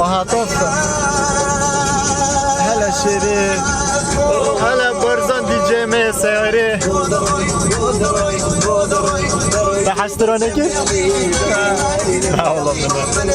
هاتف هلا شيري هلا برزان دي جي مي سياري تحسترونك؟ لا والله منه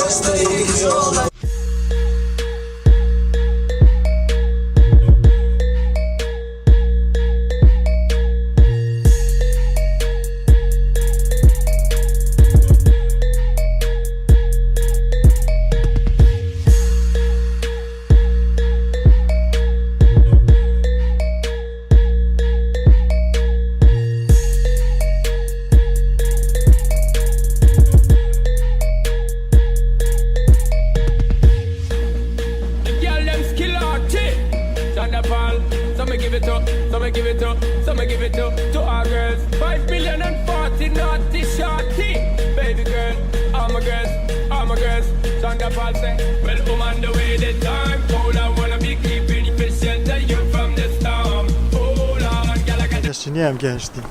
To our girls, 5 million and 40 naughty shorty. Baby girl, all my girls, Sandra Paul say, well, I'm on the way the time. Hold on, wanna be keeping you shelter you from the storm. Hold on, girl, I got شنو هم گشتی؟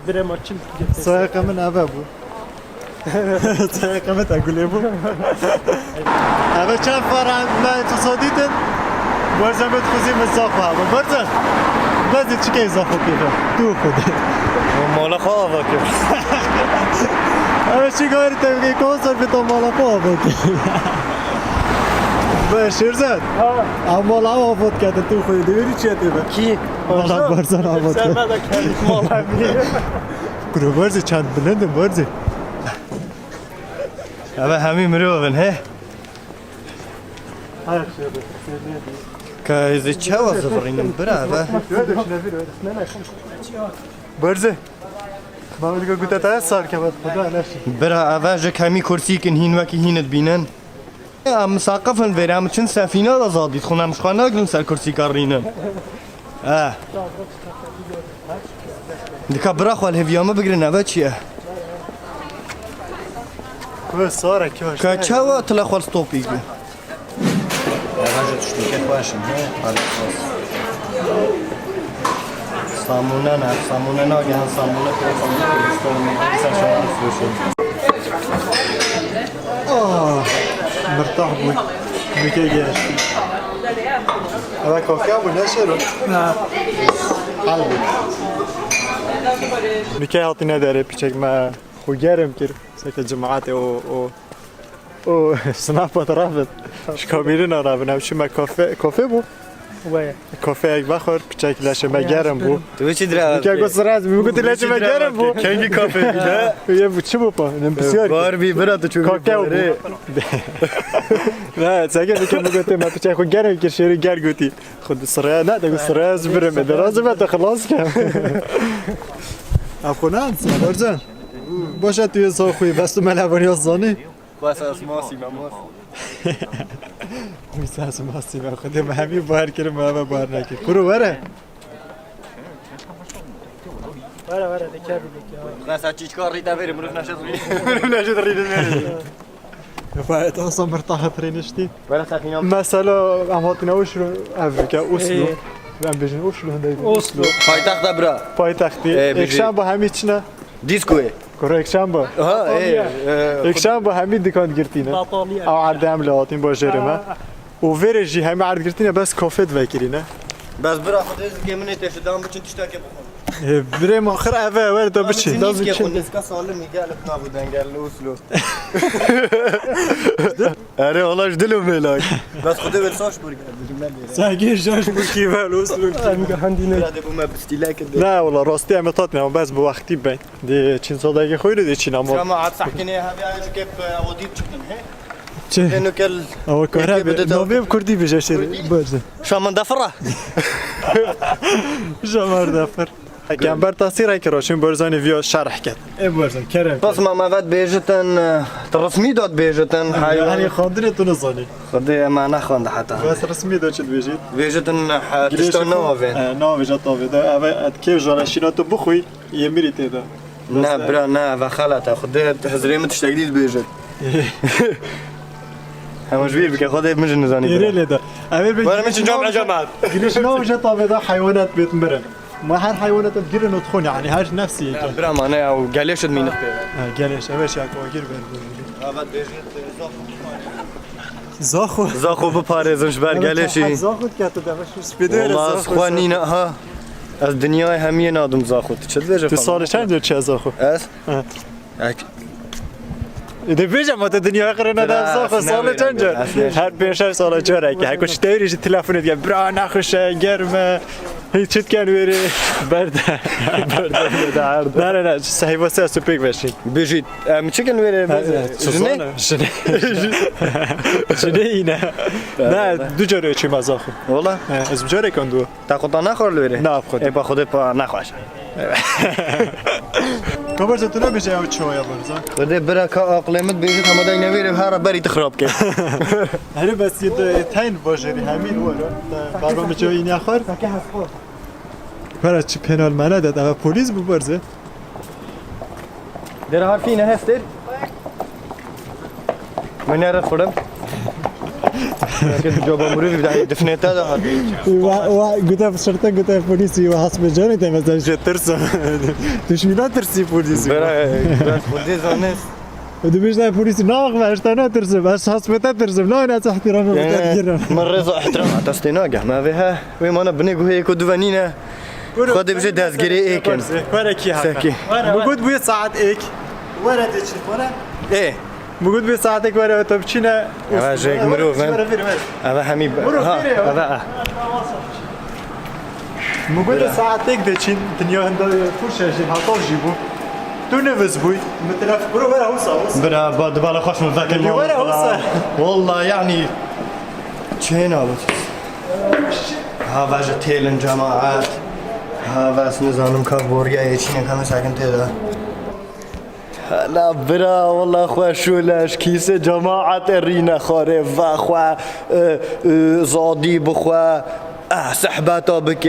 بره ماچین سایق من اوه بود سایق من تقوله بود اوه چند فرم من تصادیتن برزن بهت خوزی مزاقه هم برزن بازی چی که اضافه کنه تو خوده مالا خواه که اوه چی کاری تبگی کنسر بیتا مالا خواه بکنه به شیرزد اما مالا هم آفاد کرده تو خودی دویری چیه تیبه؟ کی؟ مالا برزن آفاد کرده سرمه دا کلیف مالا میگه کرو برزی چند بلنده برزی اوه همین مروفن هی که ایزی چه واسه برینم بره اوه برزی ما میگه گوته تا سال که باید خدا نشی بره اوه جا کمی کرسی کن هین وکی هینت بینن ام ساقفن ویره هم چند سفینه دا زادید خونم شخواه نگلن سر کرسی کار رینن دیکا برا خواه الهویامه بگرن اوه چیه که ساره که باشه که چه وقت لخوال ستوپی گو راجع تشتكي خواشم هي على الخاص سامونه نه سامونه نه گهن سامونه که سامونه که مرتاح بود میگه گشتی اما کافی هم بود نشد نه حال بود میگه هاتی نداره پیچک ما خوگرم کرد سکه جماعت او سناپات رافت شکامیری نرافت نمیشه ما کافه بود وای کافه یک بخور پیچک لشه ما گرم بود تو چی داره؟ میگه گوش راز میگه لشه ما گرم بود کنگی کافه بیده؟ یه بود چی بود بسیار باربی برا تو چون کاکاو بود نه ساگه میگه ما پیچک خود گرم که شیری گر گوتی خود سریا نه دیگه سریا از برم دراز بعد خلاص کم افغانان برزن باشه توی سو خوی بس تو ملوانی آسانی بس از ماسی ماسی میسه از ماسی من خودم همین باور کردم ما باور نکرد کرو بره وره دکر بگی نسا چیچ کار ریده بریم روز نشد نشد ریده باید اصلا مرتاح ترینشتی برا سفینه مثلا اماتنا اوشلو افریقا اوسلو من بجن اوشلو هندی اوسلو پایتخت برا پایتختی یکشنبه با همین چنه دیسکوه کرو یکشنبه یکشنبه همین دکان گرتینه باطالیه او عرض هم لاتین باشه ما و ویرجی همین عرض گرتینه بس کافه دوکرینه بس برا خود از گمنه تشدام بچن تشتاکه بخون بریم آخر اوه ور تو بچی نیست که خود نسکا سالم میگه الف نبودن گل اوسلو اره والله دلو ملاک بس خود ورساش برگرد ساگیر جاش بکی ول اوسلو میگه هندینه راده بوم بستیلاک نه والله راستی هم تاتنم بس به وقتی بین دی چین سادگی خویره دی چین اما شما عاد سحكني هذه عايز كيف اوديت شفتن هي چه انه كل او کاره نویم کردی بجا شیر برزه شو من دفره جمار دفر كان بر تصير كراشين برزاني فيو شرح كده ايه برزان كرم بس ما مافات بيجتن رسمي دوت بيجتن يعني خاندري تنظاني خدي ما نخوند حتى بس رسمي دوت بيجيت بيجتن تشتون نوفين نو بيجا طوفي ده ابا كيف جراشيناتو بخوي يميري تيدا نا برا نا فخلته خدي تحزري ما تشتغليش بيجت هم جبير بك خدي مجن نزاني يري لدا اول وانا مش جامعه جامعه ليش نو بيجا طوفي ده حيوانات بيتمرن ما هر حيوانات تجرن وتخون يعني هاش نفسي برا مانه او گلشت مینخ قالش ايش ياك واجر بر زاخو زاخو بپارێزمش بەر گەلێشی زاخو كاتو دافش سبيدر والله خوا نینە ها از دنیای هەمیە نادم زاخو چ دێژە تو سال چند چه زاخو ئەس ده بيجا ما الدنيا قرنا ده زاخو سال چند هر 5 سال جاره که هکوش تیریش تلفن دیگه برا نخوش گرمه هیچ چیت کن وری برده نه نه صحیح واسه سوپیک بشین بژیت چیکن وێرە شنو اینه نه دو جاره چی مزاخو والله از جاره کندو تا خودتا نخور لێرە نه خود ای با خودت پا نخواش کبر تو نمیشه او چویا برزا بده برا که عقلمت بێژیت هەمەدای نەوێرە هەرە بەری تخراب کرد هری بس یه تاین باجری همین ورا برام جایی نخور برای چی پنال منه داد اما پلیس ببرزه در حرفی نه هستر من یارت خودم که جواب مروری بدای دفنیتا ده و گوته شرطه گوته پلیسی و حسب جانی تیم از جه ترسم دشمنا ترسی پلیسی برای خودی زانست و دو بیش نه پلیسی ناق ورشته نه ترسم بس حسب تا ترسم نه نه احترام بده گیرم من رضا احترام دستی ناگه ما وها و ما بنگو هیکو دوانینه خود بشه دستگیری ایکن ورا کی سکی موجود بوی ساعت ایک ورا تچی ورا ای موجود بوی ساعت ایک ورا تو بچینه اوا جیک مروف اوا همی اوا موجود ساعت ایک دچین دنیا هنده فرشه جی حتا جیبو تو نفس بوي مثلا برو ولا هوسا برا بعد بالا خوش مذاكر ولا هوسا والله يعني چينا بس ها واجه تيلن جماعات ها واس نظام كابوريا يچين كم ساكن تيدا لا برا والله خوا شولش كيسه جماعت رينا خاره و خوا زادي بخوا سحباتا بك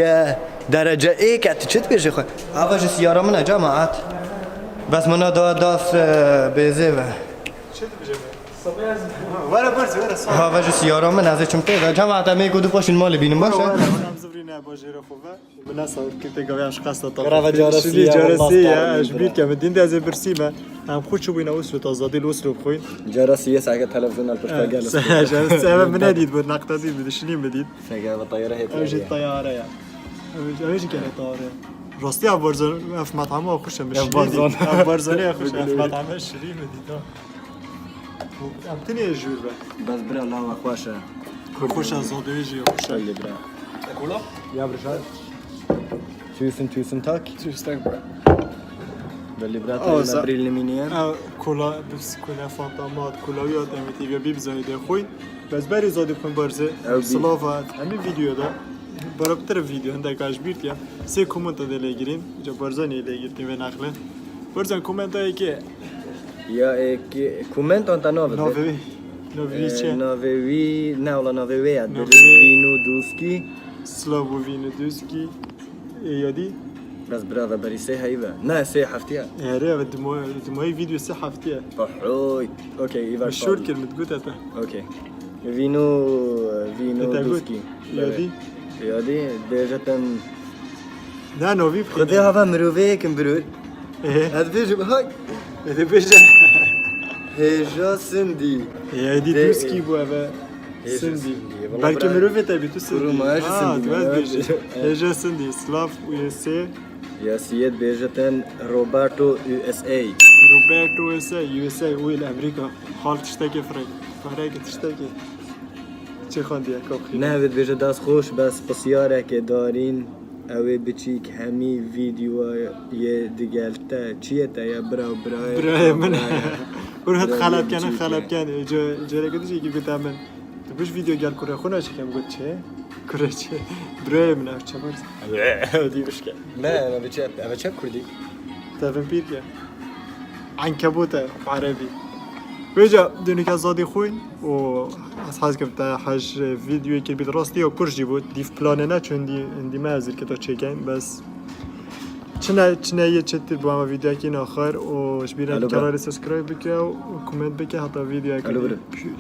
درجه ايك اتشت بيجي خوا ها واجه سياره من جماعات بس منا داس بزه ولا برز ولا صار ها وجه سیارا من از چم پیدا جماعت میگو دو پاشین مال بینم باشه انا مزورينا باجيرو خوبه من صور كنت قوياش قصه طب برافو جارسية جارسيه اجبير كم الدين ده زي برسيمه هم خود شو بينا وصلوا تزادي الوصلوا بخوين جراسية ساعة تلفزيون البرتغال السبب من هديد بالنقطه دي بدشني بديد ساعة بالطيارة هيك اجي الطياره يا اجي كانت طياره راستي ابرزان في مطعمه خوش مش ابرزان خوش في مطعمه شيرين بديد امتني جور بس برا الله خوشه خوش از زادویجی خوش اللي برا كولا يا برشاد توسن تاك توستك برا باللي برا تاع ابريل لمينيان كولا بس كولا فانتومات كولاويات امتي بي بزايد خوين بس بري زادي بكون برزه سلافات همین ویدیو دا برابر ویدیو هندك اجبرت يا سي كومنت دل گيرين جا برزاني لگيرتي و نقله برزان كومنت هاي که يا ايك كومنت انت نوفي نوفي چه نوفي نه ولا نوفي وینو دوسکی سلاووینو دوسکی یادی بس برا بري سي هيبه نه سي حفتيها هره دموي فيديو سي حفتيه بحوي اوكي ايفا مشهور كلمه قوتها اوكي فينو دوسكي يادي بيجتن لا نوفي خذي هذا مروفي كم برود هذا بيجي هاي هذا بيجي هيجا سندي هذه دوسكي بو هذا سندي بلكي مروفي تبي تو سندي بيجي هيجا سندي سلاف يو اس اي يا سيد بيجتن روبرتو يو اس اي يو اس اي وين امريكا حال تشتكي فرق تشتكي چه خواندی اکاخی؟ نه بيجي داس خوش بس بسیاره که دارین اوه بچیک همی ویدیو یه دیگلتا چیه تا یا برای من اون هد خلاب کنه جاره کدیش یکی گوته من تو بش ویدیو گل کره خونه چه کم گوت چه؟ کره چه؟ برای من اف چه برز؟ دی بش کن نه انا بچه کردی تفهم پیر که عنکبوته عربی ويجا دونك زادي خوين و حاس كم تا حاج فيديو كي بيد راستي او كرجي بود ديف بلاننا چوندي عندي ما ازل كتا تشيكين بس چنا يچتر بو ما فيديو كي اخر و شبينا قرار سبسكرايب بك و كومنت بك حتى فيديو كي